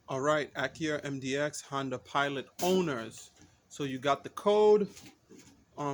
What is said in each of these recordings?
All right, Acura MDX Honda Pilot owners. So you got the code.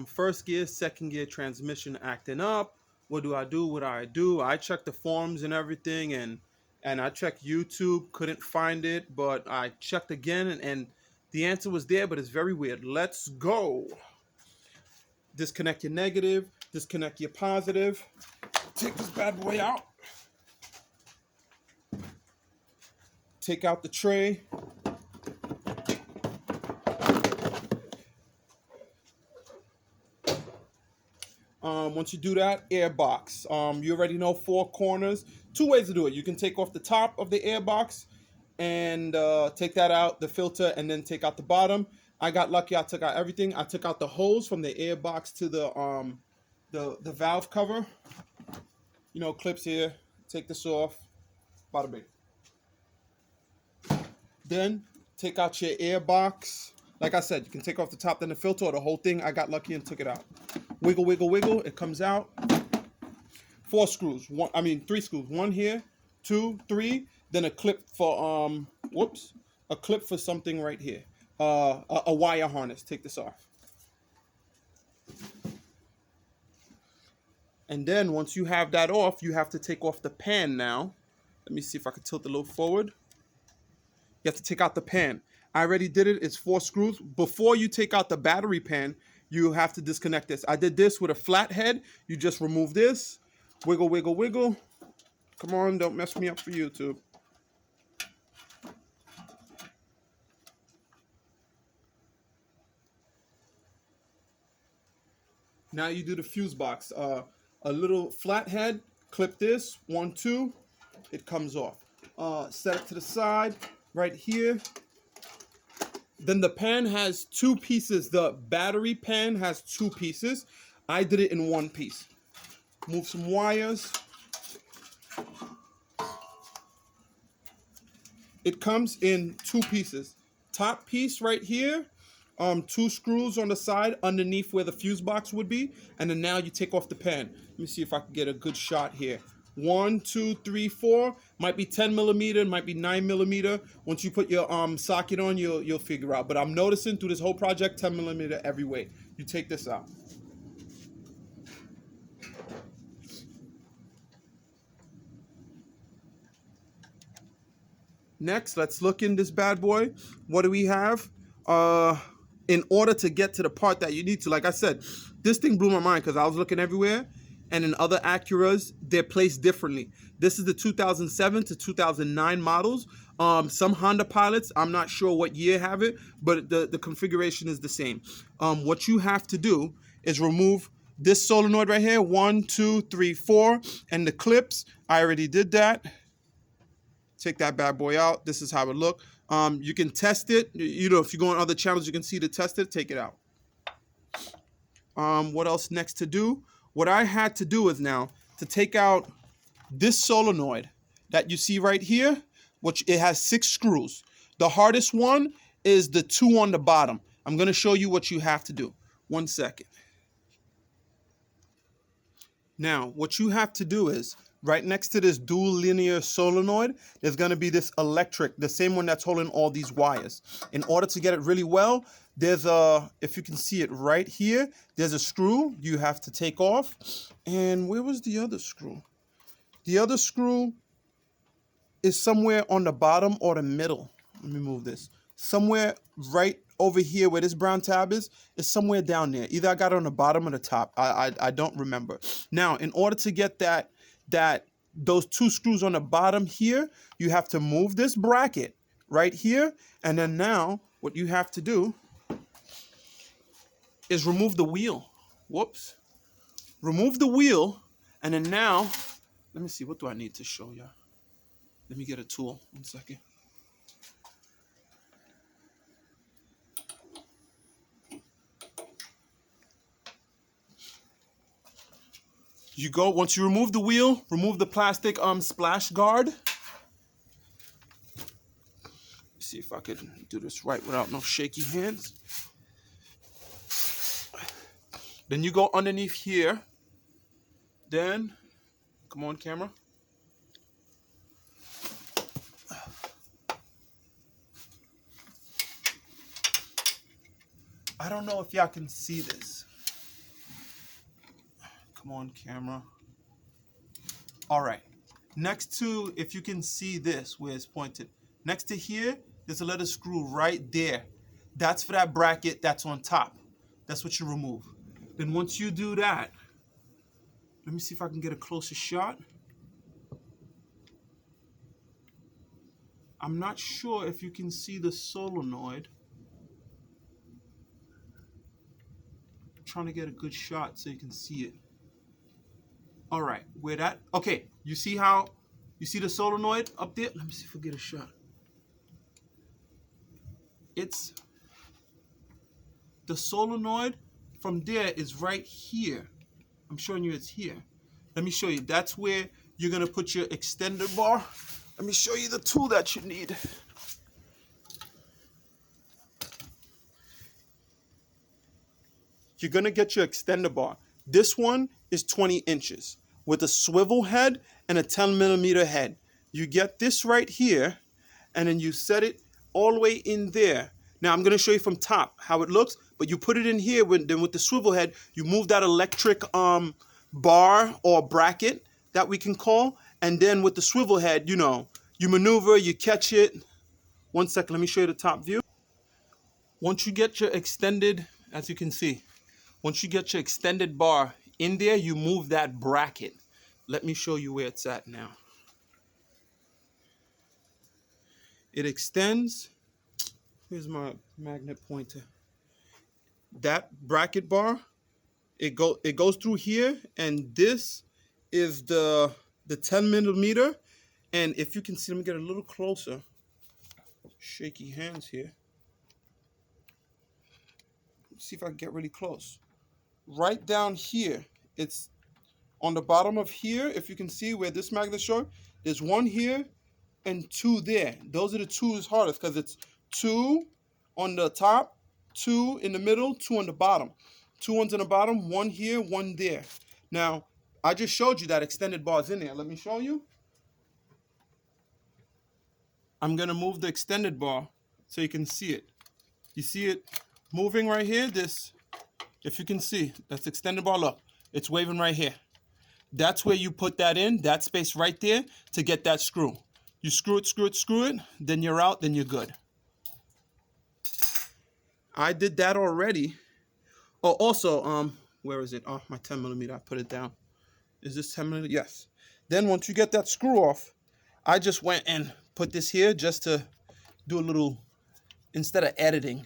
First gear, second gear, transmission acting up. What do I do? What do I do? I checked the forums and everything, and I checked YouTube, couldn't find it, but I checked again, and the answer was there, but it's very weird. Let's go. Disconnect your negative, disconnect your positive. Take this bad boy out. Take out the tray. Once you do that, air box. You already know 4 corners. 2 ways to do it. You can take off the top of the air box and take that out, the filter, and then take out the bottom. I got lucky. I took out everything. I took out the hose from the air box to the valve cover. You know, clips here. Take this off. Bada bing. Then take out your air box. Like I said, you can take off the top, then the filter, or the whole thing. I got lucky and took it out. Wiggle, wiggle, wiggle. It comes out. 4 screws. 3 screws. 1 here, 2, 3. Then a clip for a clip for something right here. A wire harness. Take this off. And then once you have that off, you have to take off the pan now. Let me see if I can tilt it a little forward. You have to take out the pan. I already did it. It's 4 screws. Before you take out the battery pan, you have to disconnect this. I did this with a flat head. You just remove this. Wiggle, wiggle, wiggle. Come on, don't mess me up for YouTube. Now you do the fuse box. A little flat head. Clip this. 1, 2. It comes off. Set it to the side right here. Then the pan has 2 pieces. The battery pan has 2 pieces. I did it in 1 piece. Move some wires. It comes in 2 pieces. Top piece right here. 2 screws on the side underneath where the fuse box would be. And then now you take off the pan. Let me see if I can get a good shot here. 1, 2, 3, 4. Might be 10 millimeter, might be 9 millimeter. Once you put your socket on, you'll figure out. But I'm noticing through this whole project, 10 millimeter every way. You take this out. Next, let's look in this bad boy. What do we have? In order to get to the part that you need to, like I said, this thing blew my mind because I was looking everywhere. And in other Acuras, they're placed differently. This is the 2007 to 2009 models. Some Honda Pilots, I'm not sure what year have it, but the configuration is the same. What you have to do is remove this solenoid right here, 1, 2, 3, 4, and the clips. I already did that. Take that bad boy out. This is how it look. You can test it. You know, if you go on other channels, you can see to test it. Take it out. What else next to do? What I had to do is now to take out this solenoid that you see right here, which it has 6 screws. The hardest one is the 2 on the bottom. I'm going to show you what you have to do. 1 second. Now, what you have to do is right next to this dual linear solenoid, there's going to be this electric, the same one that's holding all these wires. In order to get it really well, there's if you can see it right here, there's a screw you have to take off. And where was the other screw? The other screw is somewhere on the bottom or the middle. Let me move this. Somewhere right over here where this brown tab is somewhere down there. Either I got it on the bottom or the top. I don't remember. Now, in order to get those 2 screws on the bottom here, you have to move this bracket right here. And then now what you have to do is remove the wheel. Whoops. Remove the wheel. And then now, let me see, what do I need to show you? Let me get a tool. 1 second. You go, once you remove the wheel, remove the plastic splash guard. See if I could do this right without no shaky hands. Then you go underneath here. Then, come on camera. I don't know if y'all can see this. Come on, camera. All right. Next to, if you can see this, where it's pointed, next to here, there's a little screw right there. That's for that bracket that's on top. That's what you remove. Then once you do that, let me see if I can get a closer shot. I'm not sure if you can see the solenoid. I'm trying to get a good shot so you can see it. All right, where that, okay, you see the solenoid up there? Let me see if I get a shot. It's, the solenoid from there is right here. I'm showing you it's here. Let me show you. That's where you're gonna put your extender bar. Let me show you the tool that you need. You're gonna get your extender bar. This one is 20 inches with a swivel head and a 10mm head. You get this right here, and then you set it all the way in there. Now I'm gonna show you from top how it looks, but you put it in here, then with the swivel head, you move that electric bar or bracket that we can call, and then with the swivel head, you know, you maneuver, you catch it. One second, let me show you the top view. Once you get your extended, as you can see, once you get your extended bar in there, you move that bracket. Let me show you where it's at now. It extends. Here's my magnet pointer. That bracket bar, it goes through here, and this is the 10mm. And if you can see, let me get a little closer. Shaky hands here. Let's see if I can get really close. Right down here, it's on the bottom of here. If you can see where this magnet showed, there's one here and two there. Those are the two is hardest because it's two on the top, two in the middle, two on the bottom. Two ones in the bottom, one here, one there. Now, I just showed you that extended bar is in there. Let me show you. I'm gonna move the extended bar so you can see it. You see it moving right here? This, if you can see, that's extended bar. Look, it's waving right here. That's where you put that in, that space right there, to get that screw. You screw it, screw it, screw it, then you're out, then you're good. I did that already. Oh, also, where is it? Oh, my 10mm, I put it down. Is this 10mm? Yes. Then once you get that screw off, I just went and put this here just to do a little, instead of editing,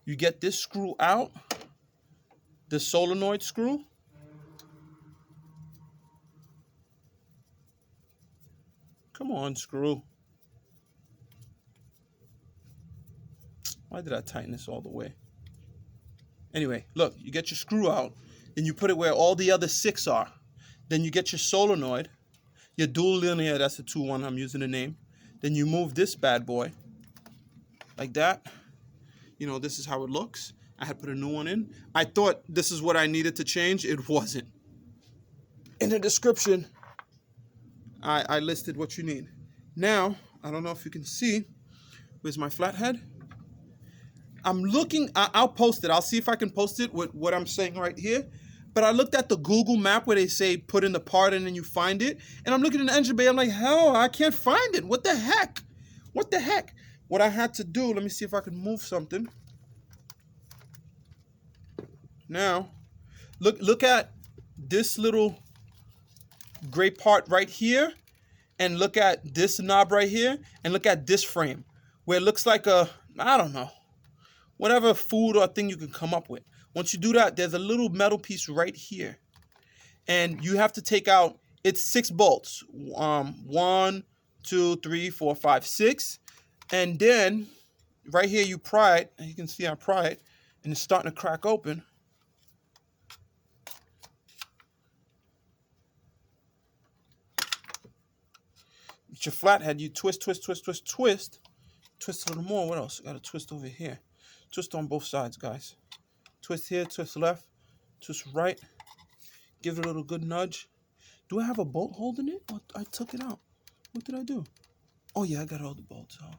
you get this screw out, the solenoid screw. Come on, screw. Why did I tighten this all the way? Anyway, look, you get your screw out, and you put it where all the other 6 are. Then you get your solenoid, your dual linear, that's the 2-1, I'm using the name. Then you move this bad boy, like that. You know, this is how it looks. I had put a new one in. I thought this is what I needed to change. It wasn't. In the description, I listed what you need. Now, I don't know if you can see, where's my flathead? I'm looking, I'll post it. I'll see if I can post it with what I'm saying right here. But I looked at the Google map where they say put in the part and then you find it. And I'm looking in the engine bay. I'm like, hell, I can't find it. What the heck? What the heck? What I had to do, let me see if I can move something. Now, look at this little gray part right here. And look at this knob right here. And look at this frame where it looks like a, I don't know, whatever food or thing you can come up with. Once you do that, there's a little metal piece right here. And you have to take out, it's 6 bolts. 1, 2, 3, 4, 5, 6. And then right here you pry it, and you can see I pry it, and it's starting to crack open. With your flathead, you twist, twist, twist, twist, twist. Twist a little more. What else? Got to twist over here. Twist on both sides, guys. Twist here, twist left, twist right. Give it a little good nudge. Do I have a bolt holding it? Oh, I took it out. What did I do? Oh yeah, I got all the bolts out.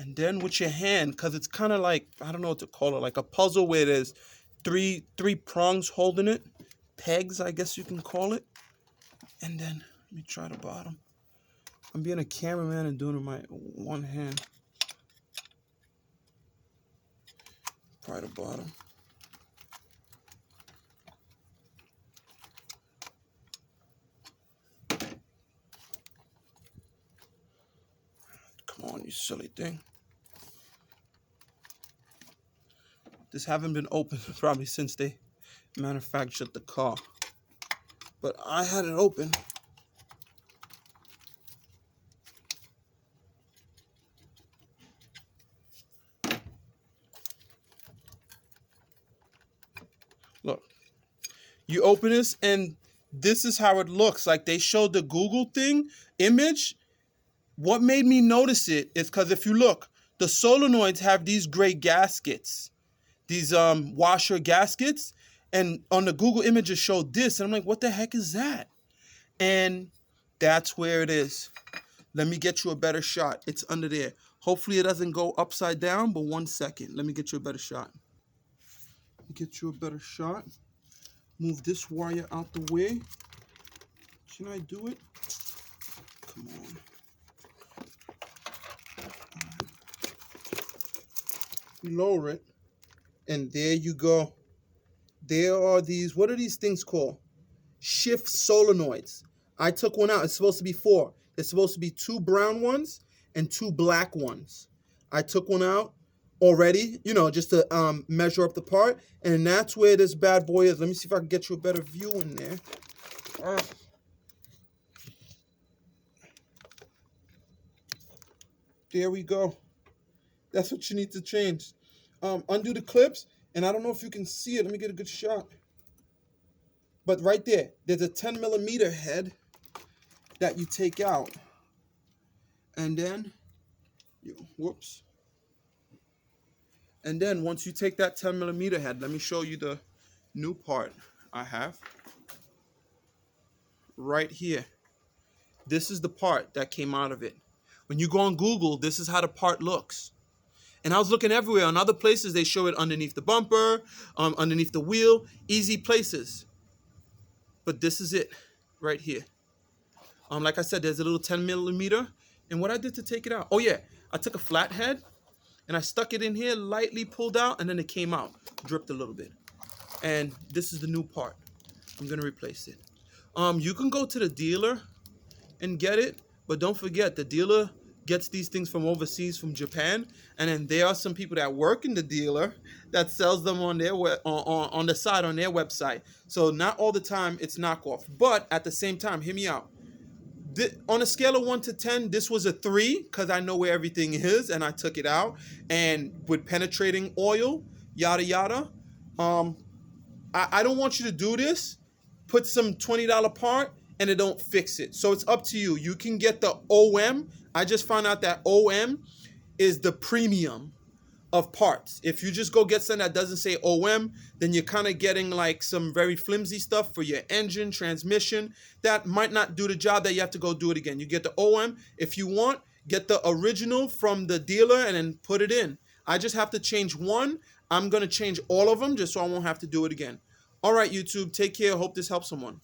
And then with your hand, because it's kind of like, I don't know what to call it, like a puzzle where there's three prongs holding it. Pegs, I guess you can call it. And then, let me try the bottom. I'm being a cameraman and doing it with my one hand. Try the bottom. Come on, you silly thing. This haven't been opened probably since they manufactured the car. But I had it open. Look, you open this and this is how it looks. Like they showed the Google thing image. What made me notice it is because if you look, the solenoids have these gray gaskets, these washer gaskets, and on the Google images showed this, and I'm like, what the heck is that? And that's where it is. Let me get you a better shot. It's under there. Hopefully it doesn't go upside down, but 1 second. Let me get you a better shot. Get you a better shot. Move this wire out the way. Can I do it? Come on. Lower it. And there you go. There are these, what are these things called? Shift solenoids. I took one out. It's supposed to be 4. There's supposed to be 2 brown ones and 2 black ones. I took one out already, you know, just to measure up the part. And that's where this bad boy is. Let me see if I can get you a better view in there. There we go. That's what you need to change. Undo the clips, and I don't know if you can see it. Let me get a good shot. But right there, there's a 10mm head that you take out. And then, whoops. And then once you take that 10mm head, let me show you the new part I have. Right here. This is the part that came out of it. When you go on Google, this is how the part looks. And I was looking everywhere. On other places, they show it underneath the bumper, underneath the wheel, easy places. But this is it right here. Like I said, there's a little 10mm. And what I did to take it out, oh yeah, I took a flathead and I stuck it in here, lightly pulled out, and then it came out, dripped a little bit. And this is the new part. I'm gonna replace it. You can go to the dealer and get it, but don't forget, the dealer gets these things from overseas, from Japan, and then there are some people that work in the dealer that sells them on their on the side on their website. So not all the time it's knockoff, but at the same time, hear me out. On a scale of 1 to 10, this was a 3 because I know where everything is and I took it out. And with penetrating oil, yada yada. I don't want you to do this. Put some $20 part and it don't fix it. So it's up to you. You can get the OM. I just found out that OM is the premium of parts. If you just go get something that doesn't say OM, then you're kind of getting like some very flimsy stuff for your engine, transmission, that might not do the job, that you have to go do it again. You get the OM. If you want, get the original from the dealer and then put it in. I just have to change one. I'm going to change all of them just so I won't have to do it again. All right, YouTube, take care. Hope this helps someone.